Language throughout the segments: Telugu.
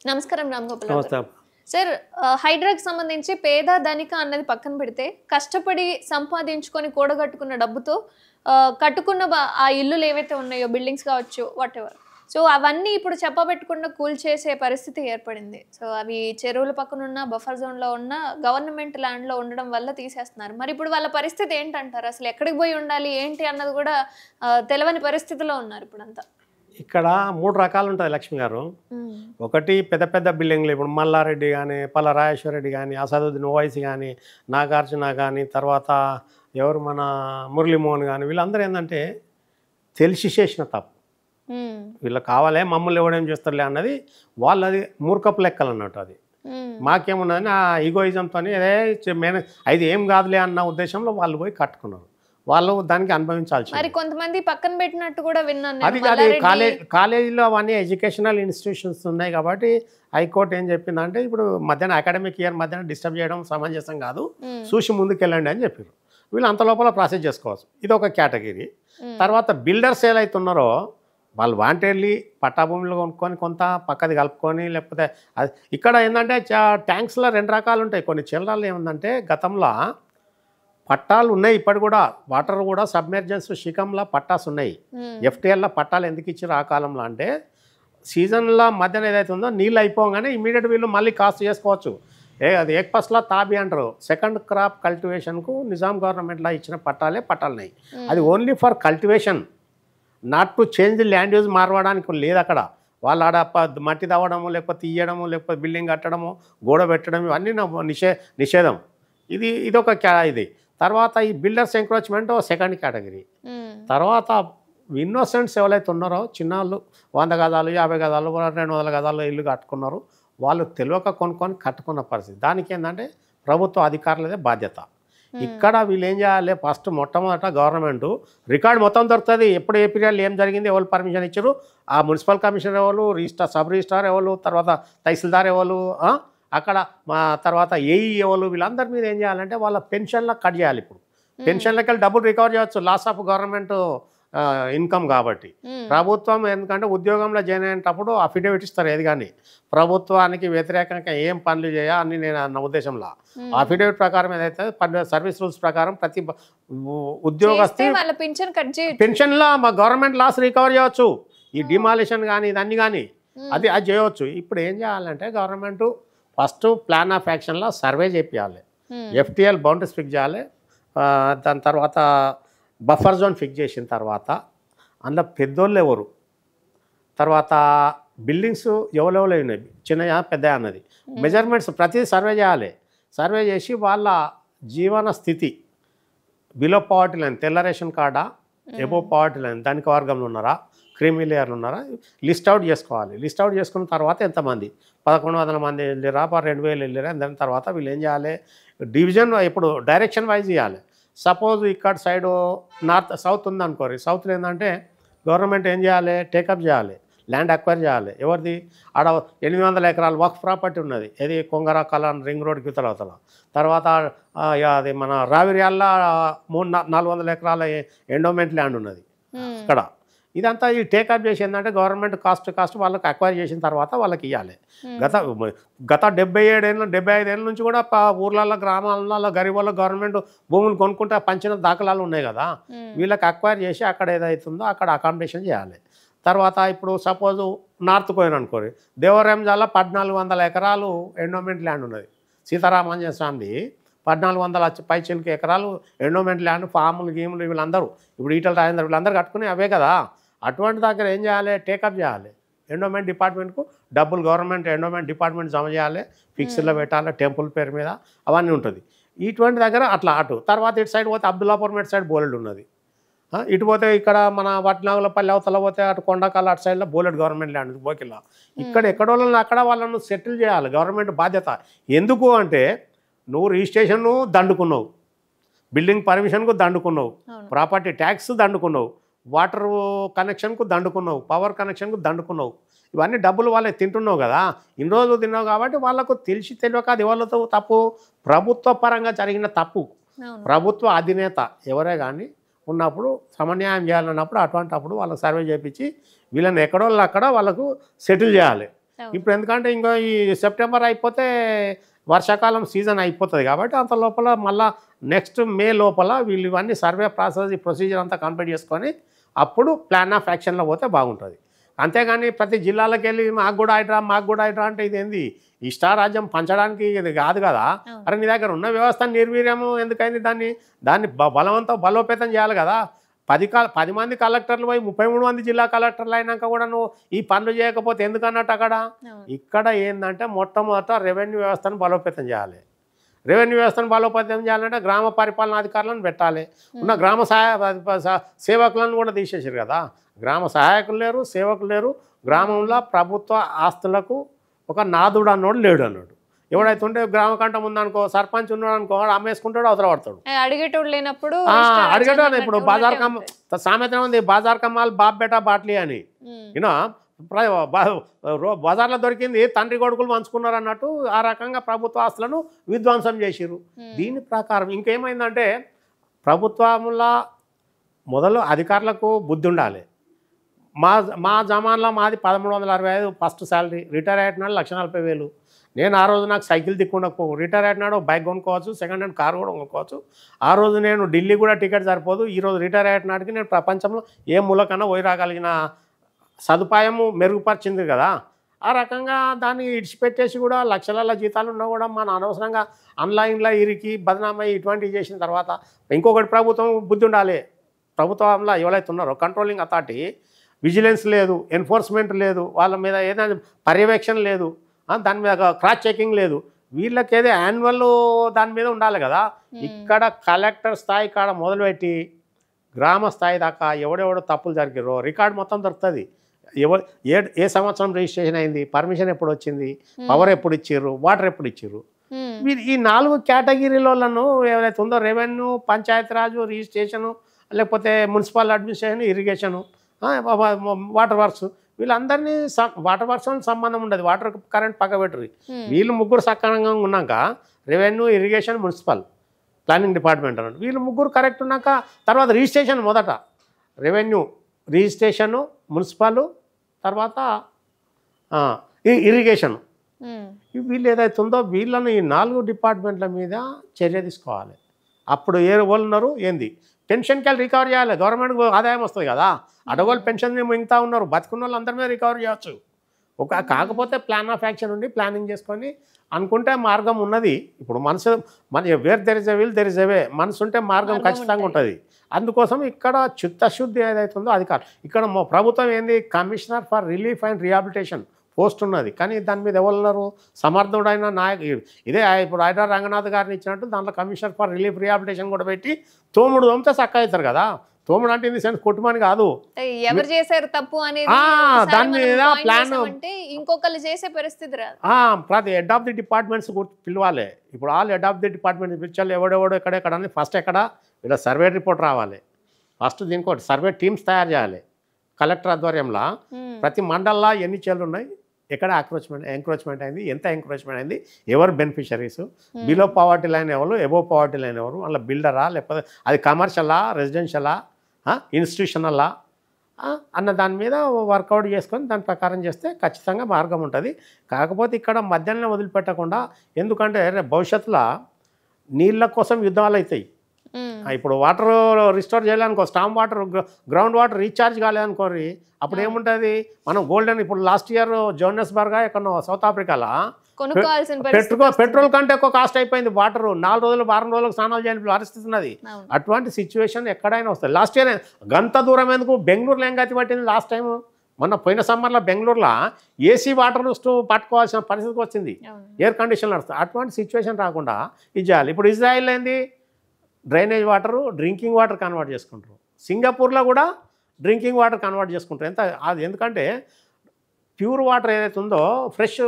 నమస్కారం రామ్ గోపాల్ గారు. నమస్తే. సార్ హైడ్రాకి సంబంధించి పేద ధనిక అన్నది పక్కన పెడితే కష్టపడి సంపాదించుకొని కూడగట్టుకున్న డబ్బుతో కట్టుకున్న ఆ ఇల్లులు ఏవైతే ఉన్నాయో బిల్డింగ్స్ కావచ్చు వాటెవర్ సో అవన్నీ ఇప్పుడు చెప్పబెట్టకుండా కూల్చేసే పరిస్థితి ఏర్పడింది. సో అవి చెరువుల పక్కన ఉన్న బఫర్ జోన్లో ఉన్న గవర్నమెంట్ ల్యాండ్లో ఉండడం వల్ల తీసేస్తున్నారు. మరి ఇప్పుడు వాళ్ళ పరిస్థితి ఏంటంటారు? అసలు ఎక్కడికి పోయి ఉండాలి ఏంటి అన్నది కూడా తెలవని పరిస్థితిలో ఉన్నారు ఇప్పుడంతా. ఇక్కడ 3 రకాలు ఉంటుంది లక్ష్మి గారు. ఒకటి పెద్ద పెద్ద బిల్డింగ్లు, ఇప్పుడు మల్లారెడ్డి కానీ, పల్ల రాజేశ్వర రెడ్డి కానీ, అసదుద్దీన్ ఓవైసీ కానీ, నాగార్జున కానీ, తర్వాత ఎవరు మన మురళీమోహన్ కానీ, వీళ్ళందరూ ఏంటంటే తెలిసి చేసిన తప్పు. వీళ్ళు కావాలే మమ్మల్ని ఎవడేం చేస్తారులే అన్నది వాళ్ళది మూర్ఖపు లెక్కలు అన్నట్టు. అది మాకేమున్నదని ఆ ఈగోయిజంతో అది ఏం కాదులే అన్న ఉద్దేశంలో వాళ్ళు పోయి కట్టుకున్నారు. వాళ్ళు దానికి అనుభవించాల్సి. మరి కొంతమంది పక్కన పెట్టినట్టు కూడా విన్నాను. అది కాలేజీలో అవన్నీ ఎడ్యుకేషనల్ ఇన్స్టిట్యూషన్స్ ఉన్నాయి కాబట్టి హైకోర్టు ఏం చెప్పిందంటే ఇప్పుడు మధ్యాహ్నం అకాడమిక్ ఇయర్ మధ్యాహ్నం డిస్టర్బ్ చేయడం సమంజసం కాదు, చూసి ముందుకెళ్ళండి అని చెప్పారు. వీళ్ళు అంత లోపల ప్రాసెస్ చేసుకోవచ్చు. ఇది ఒక కేటగిరీ. తర్వాత బిల్డర్స్ ఏదైతున్నారో వాళ్ళు వాంటెడ్లీ పట్టాభూమిలో కొనుక్కొని కొంత పక్కది కలుపుకొని, లేకపోతే అది ఇక్కడ ఏంటంటే ట్యాంక్స్లో 2 రకాలు ఉంటాయి. కొన్ని చిల్లరాలు ఏముందంటే గతంలో పట్టాలు ఉన్నాయి, ఇప్పటి కూడా వాటర్ కూడా సబ్మెర్జెన్స్ శిఖంలో పట్టాస్ ఉన్నాయి. ఎఫ్టీఎల్లో పట్టాలు ఎందుకు ఇచ్చారు ఆ కాలంలో అంటే సీజన్లో మధ్యన ఏదైతే ఉందో నీళ్ళు అయిపోగానే ఇమీడియట్ వీళ్ళు మళ్ళీ కాస్ట్ చేసుకోవచ్చు. అది ఏక్పస్లా తాబి అంటారు. సెకండ్ క్రాప్ కల్టివేషన్కు నిజాం గవర్నమెంట్లో ఇచ్చిన పట్టాలున్నాయి. అది only for cultivation, not to change the land use మారవడానికి లేదు. అక్కడ వాళ్ళు ఆడ మట్టి తవ్వడము, లేకపోతే తీయడము, లేకపోతే బిల్డింగ్ కట్టడము, గోడ పెట్టడం, ఇవన్నీ నిషేధం. ఇదొక ఇది. తర్వాత ఈ బిల్డర్స్ ఎంక్రోచ్మెంట్ సెకండ్ కేటగిరీ. తర్వాత ఇన్నోసెంట్స్ ఎవరైతే ఉన్నారో చిన్నాళ్ళు 100 గజాలు 50 గజాలు 200 గజాలు ఇల్లు కట్టుకున్నారు, వాళ్ళు తెలియక కొనుక్కొని కట్టుకున్న పరిస్థితి. దానికి ఏంటంటే ప్రభుత్వ అధికారులదే బాధ్యత. ఇక్కడ వీళ్ళు ఏం చేయాలి, ఫస్ట్ మొట్టమొదట గవర్నమెంట్ రికార్డు మొత్తం దొరుకుతుంది. ఎప్పుడు ఏ పీరియడ్లో ఏం జరిగింది, ఎవరు పర్మిషన్ ఇచ్చారు, ఆ మున్సిపల్ కమిషనర్ ఎవరు, రిజిస్టార్ సబ్ రిజిస్టార్ ఎవరు, తర్వాత తహసీల్దార్ ఎవరు, అక్కడ మా తర్వాత ఏఈ ఎవరు, వీళ్ళందరి మీద ఏం చేయాలంటే వాళ్ళ పెన్షన్లకు కట్ చేయాలి. ఇప్పుడు పెన్షన్లకి వెళ్ళి డబ్బులు రికవర్ చేయవచ్చు, లాస్ ఆఫ్ గవర్నమెంట్ ఇన్కమ్ కాబట్టి. ప్రభుత్వం ఎందుకంటే ఉద్యోగంలో జాయిన్ అయినప్పుడు అఫిడవిట్ ఇస్తారు. ఏది కానీ ప్రభుత్వానికి వ్యతిరేకంగా ఏం పనులు చేయాలని నేను నా ఉద్దేశంలో అఫిడవిట్ ప్రకారం ఏదైతే సర్వీస్ రూల్స్ ప్రకారం ప్రతి ఉద్యోగస్తు పెన్షన్లో మా గవర్నమెంట్ లాస్ రికవర్ చేయవచ్చు. ఈ డిమాలిషన్ కానీ ఇదన్నీ కానీ అది చేయవచ్చు. ఇప్పుడు ఏం చేయాలంటే గవర్నమెంట్ ఫస్ట్ ప్లాన్ ఆఫ్ యాక్షన్లో సర్వే చేయాలి, ఎఫ్టీఎల్ బౌండరీస్ ఫిక్స్ చేయాలి, దాని తర్వాత బఫర్ జోన్ ఫిక్స్ చేసిన తర్వాత అందులో పెద్దోళ్ళు ఎవరు, తర్వాత బిల్డింగ్స్ ఎవరెవరు ఉన్నాయి చిన్నయా పెద్ద అన్నది మెజర్మెంట్స్ ప్రతిదీ సర్వే చేయాలి. సర్వే చేసి వాళ్ళ జీవన స్థితి బిలో పవర్టీ లైన్, తెల్ల రేషన్ కార్డా, ఎబో పవర్టీ లైన్ ధనిక వర్గంలో ఉన్నారా, క్రీమీ లేయర్లు ఉన్నారా, లిస్ట్ అవుట్ చేసుకోవాలి. లిస్ట్ అవుట్ చేసుకున్న తర్వాత ఎంతమంది 1100 మంది వెళ్ళిరా, 2000 వెళ్ళిరా, దాని తర్వాత వీళ్ళు ఏం చేయాలి, డివిజన్ ఇప్పుడు డైరెక్షన్ వైజ్ చేయాలి. సపోజ్ ఇక్కడ సైడు నార్త్ సౌత్ ఉందనుకోరు, సౌత్లో ఏంటంటే గవర్నమెంట్ ఏం చేయాలి, టేకప్ చేయాలి, ల్యాండ్ అక్వైర్ చేయాలి. ఎవరిది ఆడ 800 ఎకరాలు వర్క్ ప్రాపర్టీ ఉన్నది, ఏది కొంగరా కలాన్ రింగ్ రోడ్ గితల అవతల. తర్వాత అది మన రావిర్యాల్లో 400 ఎకరాల ఎండోమెంట్ ల్యాండ్ ఉన్నది ఇక్కడ. ఇదంతా ఈ టేకప్ చేసి ఏంటంటే గవర్నమెంట్ కాస్ట్ వాళ్ళకి అక్వైర్ చేసిన తర్వాత వాళ్ళకి ఇవ్వాలి. గత 75 ఏళ్ళ నుంచి కూడా ఊర్లలో గ్రామాలలో గరీబుల్లో గవర్నమెంట్ భూములు కొనుక్కుంటే పంచిన దాఖలాలు ఉన్నాయి కదా, వీళ్ళకి అక్వైర్ చేసి అక్కడ ఏదైతుందో అక్కడ అకామిడేషన్ చేయాలి. తర్వాత ఇప్పుడు సపోజు నార్త్ పోయిన అనుకోరు, దేవరాంజాలో 1400 ఎకరాలు ఎండోమెంట్ ల్యాండ్ ఉన్నది. సీతారామాంజనేయ స్వామిది 1400 పైచిలకి ఎకరాలు ఎండోమెంట్ ల్యాండ్, ఫాములు గీములు వీళ్ళందరూ ఇప్పుడు ఈటల రాజేంద్ర వీళ్ళందరూ కట్టుకుని అవే కదా. అటువంటి దగ్గర ఏం చేయాలి, టేకప్ చేయాలి. ఎండోమెంట్ డిపార్ట్మెంట్కు డబ్బులు గవర్నమెంట్ ఎండోమెంట్ డిపార్ట్మెంట్ జమ చేయాలి, ఫిక్స్డ్లో పెట్టాలి, టెంపుల్ పేరు మీద అవన్నీ ఉంటుంది. ఇటువంటి దగ్గర అట్లా అటు. తర్వాత ఇటు సైడ్ పోతే అబ్దుల్లాపూర్ మెట్ సైడ్ బోలెడ్ ఉన్నది. ఇటు పోతే ఇక్కడ మన వట్నాగులపల్లి అవతల పోతే అటు కొండకాల అటు సైడ్లో బోలెడ్ గవర్నమెంట్ ల్యాండ్ బోకిల్లా. ఇక్కడ ఎక్కడోళ్ళని అక్కడ వాళ్ళను సెటిల్ చేయాలి, గవర్నమెంట్ బాధ్యత. ఎందుకు అంటే నువ్వు రిజిస్ట్రేషన్ను దండుకున్నావు, బిల్డింగ్ పర్మిషన్కు దండుకున్నావు, ప్రాపర్టీ ట్యాక్స్ దండుకున్నావు, వాటర్ కనెక్షన్కు దండుకున్నావు, పవర్ కనెక్షన్కు దండుకున్నావు, ఇవన్నీ డబ్బులు వాళ్ళే తింటున్నావు కదా. ఇన్ని రోజులు తిన్నావు కాబట్టి వాళ్ళకు తెలిసి తెలియక అది ఎవరితో తప్పు, ప్రభుత్వ పరంగా జరిగిన తప్పు. ప్రభుత్వ అధినేత ఎవరే కానీ ఉన్నప్పుడు సమన్యాయం చేయాలన్నప్పుడు అటువంటిప్పుడు వాళ్ళకి సర్వే చేయించి వీళ్ళని ఎక్కడో అక్కడ వాళ్ళకు సెటిల్ చేయాలి. ఇప్పుడు ఎందుకంటే ఇంకో ఈ సెప్టెంబర్ అయిపోతే వర్షాకాలం సీజన్ అయిపోతుంది కాబట్టి అంత లోపల మళ్ళీ నెక్స్ట్ మే లోపల వీళ్ళు ఇవన్నీ సర్వే ప్రాసెస్ ఈ ప్రొసీజర్ అంతా కంప్లీట్ చేసుకొని అప్పుడు ప్లాన్ ఆఫ్ యాక్షన్లో పోతే బాగుంటుంది. అంతేగాని ప్రతి జిల్లాలకు వెళ్ళి మాకు కూడా హైడ్రా అంటే ఇదేంది ఇష్టారాజ్యం పంచడానికి ఇది కాదు కదా. అరే నీ దగ్గర ఉన్న వ్యవస్థ నిర్వీర్యము ఎందుకైంది, దాన్ని బలోపేతం చేయాలి కదా. 10 మంది కలెక్టర్లు పోయి 33 మంది జిల్లా కలెక్టర్లు అయినాక కూడా నువ్వు ఈ పనులు చేయకపోతే ఎందుకన్నట్టు అక్కడ. ఇక్కడ ఏంటంటే మొట్టమొదట రెవెన్యూ వ్యవస్థను బలోపేతం చేయాలి. రెవెన్యూ వ్యవస్థను బలోపేతం చేయాలంటే గ్రామ పరిపాలనాధికారులను పెట్టాలి. ఉన్న గ్రామ సేవకులను కూడా తీసేసారు కదా. గ్రామ సహాయకులు లేరు, సేవకులు లేరు. గ్రామంలో ప్రభుత్వ ఆస్తులకు ఒక నాదుడు అన్నోడు లేడు అన్నాడు. ఎవడైతే ఉంటే గ్రామ కంటం ఉందనుకో, సర్పంచ్ ఉన్నాడు అనుకో, అవతల పడతాడు. అడిగేటోడు లేనప్పుడు అడిగేటోడు. ఇప్పుడు బాజార్ సామెత ఉంది, బాజార్ కమ్మాల్ బాబ్ బేటా బాట్లీ అని. యూనో బజార్లో దొరికింది తండ్రి కొడుకులు పంచుకున్నారు అన్నట్టు ఆ రకంగా ప్రభుత్వ ఆస్తులను విధ్వంసం చేసిరు. దీని ప్రకారం ఇంకేమైందంటే ప్రభుత్వంలో మొదలు అధికారులకు బుద్ధి ఉండాలి. మా జమాన్లో మాది 1365 ఫస్ట్ శాలరీ. రిటైర్ అయినాడు 1,40,000. నేను ఆ రోజు నాకు సైకిల్ దిక్కుండకపో, రిటైర్ అయినాడు బైక్ కొనుక్కోవచ్చు, సెకండ్ హ్యాండ్ కార్ కూడా కొనుక్కోవచ్చు. ఆ రోజు నేను ఢిల్లీ కూడా టికెట్ సరిపోదు. ఈరోజు రిటైర్ అయినాడికి నేను ప్రపంచంలో ఏ మూలకన్నా పోయి రాగలిగిన సదుపాయము మెరుగుపరిచింది కదా. ఆ రకంగా దాన్ని ఇడిచిపెట్టేసి కూడా లక్షల జీతాలు ఉన్నా కూడా మన అనవసరంగా ఆన్లైన్లో ఇరికి బదనామయ్యి ఇటువంటివి చేసిన తర్వాత ఇంకొకటి ప్రభుత్వం బుద్ధి ఉండాలి. ప్రభుత్వంలో ఎవరైతే ఉన్నారో కంట్రోలింగ్ అథారిటీ, విజిలెన్స్ లేదు, ఎన్ఫోర్స్మెంట్ లేదు, వాళ్ళ మీద ఏదైనా పర్యవేక్షణ లేదు, దాని మీద క్రాస్ చెకింగ్ లేదు. వీళ్ళకి ఏదో యాన్యువల్ దాని మీద ఉండాలి కదా. ఇక్కడ కలెక్టర్ స్థాయి కాడ మొదలుపెట్టి గ్రామ స్థాయి దాకా ఎవడెవడో తప్పులు జరిగారో రికార్డు మొత్తం దొరుకుతుంది. ఏ సంవత్సరం రిజిస్ట్రేషన్ అయింది, పర్మిషన్ ఎప్పుడు వచ్చింది, పవర్ ఎప్పుడు ఇచ్చారు, వాటర్ ఎప్పుడు ఇచ్చారు. మీరు ఈ 4 కేటగిరీలను ఎవరైతే ఉందో రెవెన్యూ, పంచాయతీరాజు, రిజిస్ట్రేషను, లేకపోతే municipal administration, irrigation, water works, వీళ్ళందరినీ వాటర్ వర్క్స్ సంబంధం ఉండదు. వాటర్ కరెంట్ పక్క పెట్టరు. వీళ్ళు ముగ్గురు సక్రమంగా ఉన్నాక revenue, irrigation, municipal planning department అన్నాడు. వీళ్ళు ముగ్గురు కరెక్ట్ ఉన్నాక తర్వాత రిజిస్ట్రేషన్ మొదట రెవెన్యూ, రిజిస్ట్రేషను, మున్సిపల్, తర్వాత ఇరిగేషన్. వీళ్ళు ఏదైతే ఉందో వీళ్ళను ఈ 4 డిపార్ట్మెంట్ల మీద చర్య తీసుకోవాలి. అప్పుడు వాళ్ళు ఉన్నారు ఏంది పెన్షన్కి వెళ్ళి రికవర్ చేయాలి. గవర్నమెంట్కి ఆదాయం వస్తుంది కదా. అడగోళ్ళు పెన్షన్ మిగతా ఉన్నారు, బతుకున్న వాళ్ళు అందరి మీద రికవర్ చేయవచ్చు. కాకపోతే ప్లాన్ ఆఫ్ యాక్షన్ ఉండి ప్లానింగ్ చేసుకొని అనుకుంటే మార్గం ఉన్నది. ఇప్పుడు మన where there is a will there is a way. మనసు ఉంటే మార్గం ఖచ్చితంగా ఉంటుంది. అందుకోసం ఇక్కడ చిత్తశుద్ధి ఏదైతే ఉందో అది కాదు. ఇక్కడ ప్రభుత్వం ఏంది, commissioner for relief and rehabilitation post ఉన్నది. కానీ దాని మీద ఎవరున్నారు, సమర్థుడైన నాయకుడు. ఇదే ఇప్పుడు ఐడా రంగనాథ్ గారిని ఇచ్చినట్టు దాంట్లో కమిషనర్ ఫర్ రిలీఫ్ రిహాబిలిటేషన్ కూడా పెట్టి తోమితే చక్క అవుతారు కదా. తోముడు అంటే ఇన్ ది సెన్స్ కొట్టుమని కాదు, ఎవరు చేశారు తప్పు అనేది దాని మీద ప్లాన్ ఇంకొకరు చేసే పరిస్థితి రాదు. ప్రతి హెడ్ ఆఫ్ ది డిపార్ట్మెంట్స్ పిలవాలి. ఇప్పుడు all head of the department పిలిచాలి. ఎవడెవడో ఎక్కడెక్కడ అని ఫస్ట్ ఎక్కడ ఇలా సర్వే రిపోర్ట్ రావాలి. ఫస్ట్ దీనికి సర్వే టీమ్స్ తయారు చేయాలి. కలెక్టర్ ఆధ్వర్యంలో ప్రతి మండల్లో ఎన్ని చేలు ఉన్నాయి, ఎక్కడ ఎంక్రోచ్మెంట్ అయింది, ఎంత ఎంక్రోచ్మెంట్ అయింది, ఎవరు బెనిఫిషరీస్, బిలో పావర్టీ లైన్ ఎవరు, ఎబో పావర్టీ లైన్ ఎవరు, వాళ్ళ బిల్డరా లేకపోతే అది కమర్షియలా, రెసిడెన్షియలా, ఇన్స్టిట్యూషనలా అన్న దాని మీద వర్కౌట్ చేసుకొని దాని ప్రకారం చేస్తే ఖచ్చితంగా మార్గం ఉంటుంది. కాకపోతే ఇక్కడ మధ్యాహ్నం వదిలిపెట్టకుండా, ఎందుకంటే భవిష్యత్తులో నీళ్ళ కోసం యుద్ధాలు అవుతాయి. ఇప్పుడు వాటర్ రిస్టోర్ చేయాలనుకో, storm water, ground water recharge కాలేదనుకోరి, అప్పుడు ఏముంటుంది. మనం గోల్డెన్ ఇప్పుడు లాస్ట్ ఇయర్ జోహన్నెస్బర్గ్ ఎక్కడో సౌత్ ఆఫ్రికాలో పెట్రోల్ కంటే ఎక్కువ కాస్ట్ అయిపోయింది. వాటర్ 4 రోజులు 6 రోజులకు స్నానాలు చేయని పరిస్థితి ఉన్నది. అటువంటి సిచ్యువేషన్ ఎక్కడైనా వస్తుంది. లాస్ట్ ఇయర్ గంత దూరం ఎందుకు, బెంగళూరులో ఏం గతి పట్టింది లాస్ట్ టైం. మొన్న పోయిన సమ్మర్లో బెంగళూరులో ఏసీ వాటర్ పట్టుకోవాల్సిన పరిస్థితికి వచ్చింది. ఎయిర్ కండిషన్ నడుస్తుంది. అటువంటి సిచ్యువేషన్ రాకుండా ఇది చేయాలి. ఇప్పుడు ఇజ్రాయిల్ ఏంది, drainage water drinking water convert చేసుకుంటారు. సింగపూర్లో కూడా డ్రింకింగ్ వాటర్ కన్వర్ట్ చేసుకుంటారు. అది ఎందుకంటే ప్యూర్ వాటర్ ఏదైతే ఉందో, ఫ్రెష్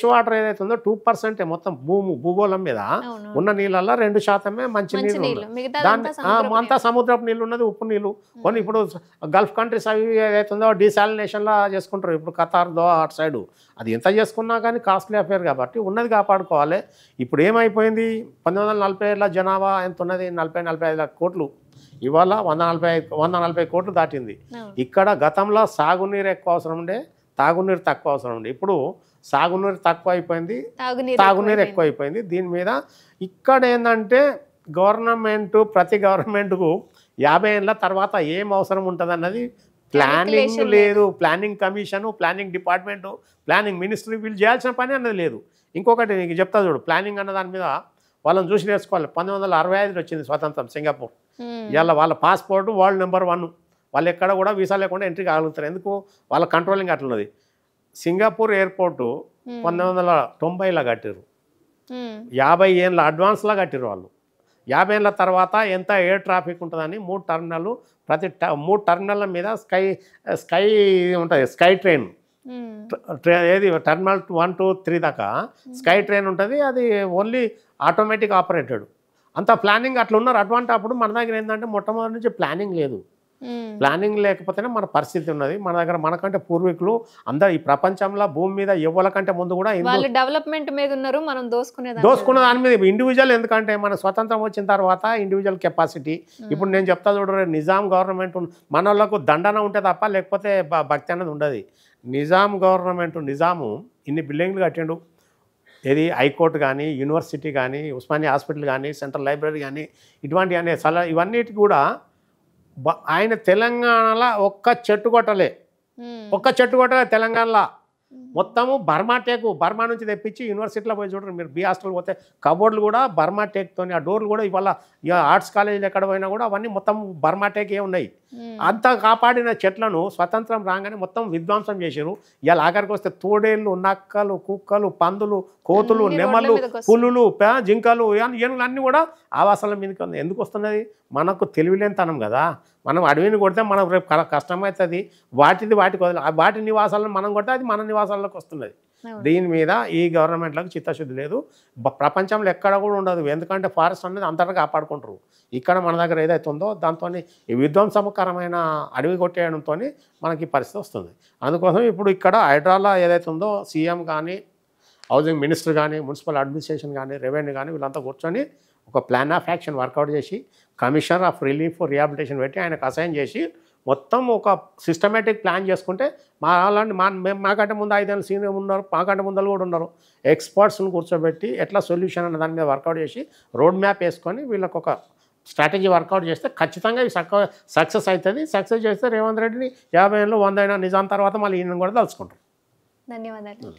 వాటర్ ఏదైతే ఉందో 2% మొత్తం భూగోళం మీద ఉన్న నీళ్ళల్లో 2% మంచి నీళ్ళు. దాన్ని అంతా సముద్రపు నీళ్ళు ఉన్నది, ఉప్పు నీళ్ళు. కొన్ని ఇప్పుడు గల్ఫ్ కంట్రీస్ అవి ఏదైతే ఉందో డీసాలినేషన్లా చేసుకుంటారు. ఇప్పుడు ఖతార్, దోహా అటు సైడు అది ఎంత చేసుకున్నా కానీ కాస్ట్లీ అఫేర్ కాబట్టి ఉన్నది కాపాడుకోవాలి. ఇప్పుడు ఏమైపోయింది, 1940 జనాభా ఎంత ఉన్నది, 40-45 లక్షల కోట్లు. ఇవాళ 140 కోట్లు దాటింది. ఇక్కడ గతంలో సాగునీరు ఎక్కువ అవసరం ఉండే, తాగునీరు తక్కువ అవసరం ఉంది. ఇప్పుడు సాగునీరు తక్కువ అయిపోయింది, తాగునీరు తాగునీరు ఎక్కువ అయిపోయింది. దీని మీద ఇక్కడ ఏంటంటే ప్రతి గవర్నమెంట్కు 50 ఏళ్ళ తర్వాత ఏం అవసరం ఉంటుంది అన్నది ప్లానింగ్ లేదు. Planning commission, planning department, planning ministry వీళ్ళు చేయాల్సిన పని అన్నది లేదు. ఇంకొకటి నీకు చెప్తా చూడు, ప్లానింగ్ అన్న దాని మీద వాళ్ళని చూసి నేర్చుకోవాలి. 1965 వచ్చింది స్వతంత్రం సింగపూర్. ఇవాళ వాళ్ళ పాస్పోర్ట్ వరల్డ్ నెంబర్ 1. వాళ్ళు ఎక్కడ కూడా వీసా లేకుండా ఎంట్రీ కాగలుగుతారు. ఎందుకు? వాళ్ళ కంట్రోలింగ్ అట్లున్నది. సింగపూర్ ఎయిర్పోర్టు 1990లో కట్టారు. 50 ఏళ్ళ అడ్వాన్స్లా కట్టారు వాళ్ళు. 50 ఏళ్ళ తర్వాత ఎంత ఎయిర్ ట్రాఫిక్ ఉంటుందని 3 టర్మినల్, ప్రతి 3 టర్మినల్ల మీద స్కై ఉంటుంది, స్కై ట్రైన్. ఏది టర్మినల్ 1, 2, 3 దాకా స్కై ట్రైన్ ఉంటుంది. అది ఓన్లీ ఆటోమేటిక్ ఆపరేటెడ్. అంత ప్లానింగ్ అట్లా ఉన్నారు. అటువంటి అప్పుడు మన దగ్గర ఏంటంటే మొట్టమొదటి నుంచి ప్లానింగ్ లేదు. ప్లానింగ్ లేకపోతేనే మన పరిస్థితి ఉన్నది. మన దగ్గర మనకంటే పూర్వీకులు అందరు ఈ ప్రపంచంలో భూమి మీద ఎవరికంటే ముందు కూడా డెవలప్మెంట్ మీద ఉన్నారు, మనం దోసుకున్న దాని మీద ఇండివిజువల్. ఎందుకంటే మన స్వతంత్రం వచ్చిన తర్వాత ఇండివిజువల్ కెపాసిటీ. ఇప్పుడు నేను చెప్తా చూడరు, నిజాం గవర్నమెంట్ మన వాళ్ళకు దండన ఉంటే తప్ప లేకపోతే భక్తి అనేది ఉండదు. నిజాం గవర్నమెంట్, నిజాము ఇన్ని బిల్డింగ్లు కట్టిండు. ఏది హైకోర్టు కానీ, యూనివర్సిటీ కానీ, ఉస్మానియా హాస్పిటల్ కానీ, సెంట్రల్ లైబ్రరీ కానీ, ఇటువంటి అనే ఇవన్నిటి కూడా ఆయన తెలంగాణలో ఒక్క చెట్టు కొట్టలే తెలంగాణలో. మొత్తము బర్మా నుంచి తెప్పించి యూనివర్సిటీలో పోయి చూడరు మీరు. బి హాస్టల్ పోతే కబోర్డులు కూడా బర్మా టేక్తోని, ఆ డోర్లు కూడా ఇవాళ ఆర్ట్స్ కాలేజీలు ఎక్కడ పోయినా కూడా అవన్నీ మొత్తం బర్మా టేకే ఉన్నాయి. అంత కాపాడిన చెట్లను స్వతంత్రం రాగానే మొత్తం విధ్వంసం చేశారు. ఇలా ఆఖరికి వస్తే తోడేళ్ళు, నక్కలు, కుక్కలు, పందులు, కోతులు, నెమళ్ళు, పులులు, జింకలు, ఏనుగులు అన్నీ కూడా ఆవాసాల మీదకి ఎందుకు వస్తున్నది? మనకు తెలివిలేనితనం కదా. మనం అడవిని కొడితే మనకు రేపు కష్టమవుతుంది. వాటికి వదిలి వాటి నివాసాలను మనం కొడితే అది మన నివాసాల్లోకి వస్తున్నది. దీని మీద ఈ గవర్నమెంట్లకు చిత్తశుద్ధి లేదు. ప్రపంచంలో ఎక్కడ కూడా ఉండదు. ఎందుకంటే ఫారెస్ట్ అనేది అంతటా కాపాడుకుంటారు. ఇక్కడ మన దగ్గర ఏదైతే ఉందో దాంతో ఈ విధ్వంసకరమైన అడవి కొట్టేయడంతో మనకి పరిస్థితి వస్తుంది. అందుకోసం ఇప్పుడు ఇక్కడ హైడ్రాలో ఏదైతే ఉందో సీఎం కానీ, హౌసింగ్ మినిస్టర్ కానీ, మున్సిపల్ అడ్మినిస్ట్రేషన్ కానీ, రెవెన్యూ కానీ వీళ్ళంతా కూర్చొని ఒక ప్లాన్ ఆఫ్ యాక్షన్ వర్కౌట్ చేసి కమిషనర్ ఆఫ్ రిలీఫ్ రిహాబిలిటేషన్ పెట్టి ఆయనకు అసైన్ చేసి మొత్తం ఒక సిస్టమేటిక్ ప్లాన్ చేసుకుంటే మాకంటే ముందు 5 ఏళ్ళు సీనియర్ ఉన్నారు, మాకంటే ముందలు కూడా ఉన్నారు. ఎక్స్పర్ట్స్ని కూర్చోబెట్టి ఎట్లా సొల్యూషన్ అన్న దాని మీద వర్కౌట్ చేసి రోడ్ మ్యాప్ వేసుకొని వీళ్ళకి ఒక స్ట్రాటజీ వర్కౌట్ చేస్తే ఖచ్చితంగా ఇవి సక్సెస్ అవుతుంది. సక్సెస్ చేస్తే రేవంత్ రెడ్డిని 50 ఏళ్ళు 100 అయినా నిజాం తర్వాత మళ్ళీ ఈయన కూడా తలుచుకుంటారు. ధన్యవాదాలు.